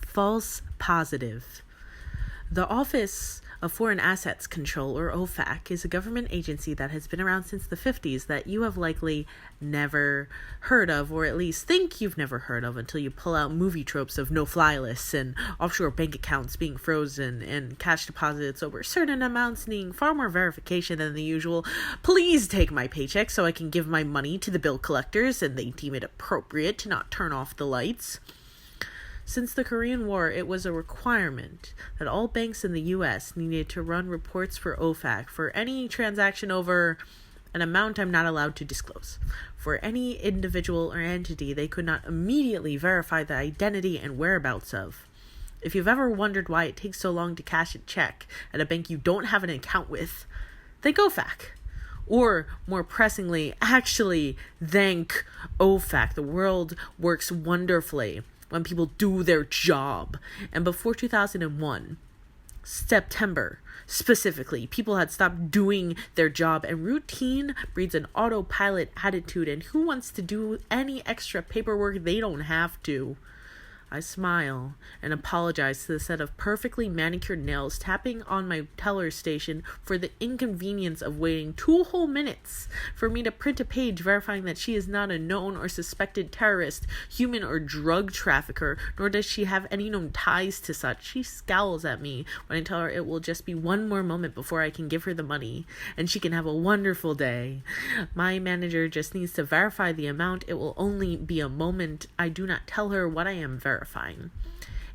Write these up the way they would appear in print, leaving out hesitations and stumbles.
False positive. The Office of Foreign Assets Control, or OFAC, is a government agency that has been around since the 50s that you have likely never heard of, or at least think you've never heard of until you pull out movie tropes of no-fly lists and offshore bank accounts being frozen and cash deposits over certain amounts needing far more verification than the usual. Please take my paycheck so I can give my money to the bill collectors and they deem it appropriate to not turn off the lights. Since the Korean War, it was a requirement that all banks in the U.S. needed to run reports for OFAC for any transaction over an amount I'm not allowed to disclose. For any individual or entity they could not immediately verify the identity and whereabouts of. If you've ever wondered why it takes so long to cash a check at a bank you don't have an account with, thank OFAC. Or, more pressingly, actually thank OFAC. The world works wonderfully when people do their job. And before 2001, September specifically, people had stopped doing their job, and routine breeds an autopilot attitude, and who wants to do any extra paperwork they don't have to? I smile and apologize to the set of perfectly manicured nails tapping on my teller station for the inconvenience of waiting 2 whole minutes for me to print a page verifying that she is not a known or suspected terrorist, human or drug trafficker, nor does she have any known ties to such. She scowls at me when I tell her it will just be one more moment before I can give her the money, and she can have a wonderful day. My manager just needs to verify the amount. It will only be a moment. I do not tell her what I am verifying.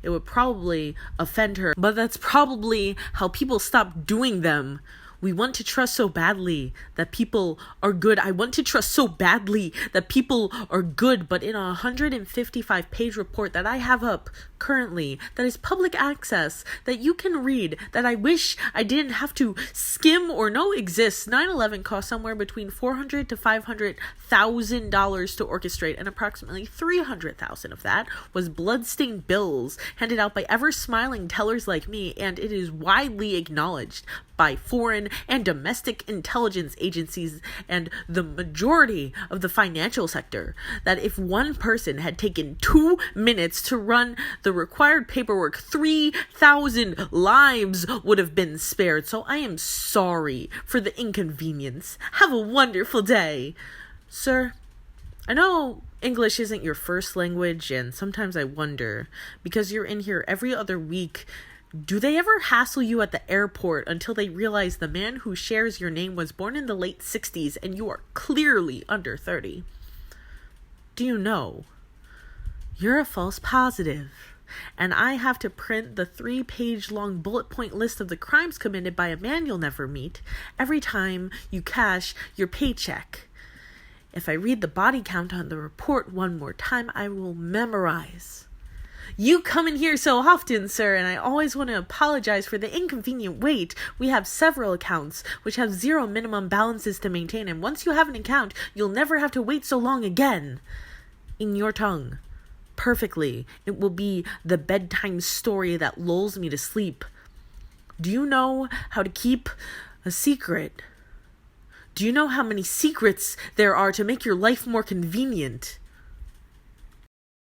It would probably offend her, but that's probably how people stop doing them. We want to trust so badly that people are good. I want to trust so badly that people are good, but in a 155-page report that I have up currently, that is public access, that you can read, that I wish I didn't have to skim or know exists, 9/11 cost somewhere between $400,000 to $500,000 to orchestrate, and approximately $300,000 of that was bloodstained bills handed out by ever-smiling tellers like me, and it is widely acknowledged by foreign and domestic intelligence agencies and the majority of the financial sector that if one person had taken 2 minutes to run the required paperwork, 3,000 lives would have been spared. So I am sorry for the inconvenience. Have a wonderful day. Sir, I know English isn't your first language, and sometimes I wonder, because you're in here every other week, do they ever hassle you at the airport until they realize the man who shares your name was born in the late 60s and you are clearly under 30? Do you know? You're a false positive, and I have to print the 3-page long bullet point list of the crimes committed by a man you'll never meet every time you cash your paycheck. If I read the body count on the report one more time, I will memorize. You come in here so often, sir, and I always want to apologize for the inconvenient wait. We have several accounts which have 0 minimum balances to maintain, and once you have an account, you'll never have to wait so long again. In your tongue, perfectly, it will be the bedtime story that lulls me to sleep. Do you know how to keep a secret? Do you know how many secrets there are to make your life more convenient?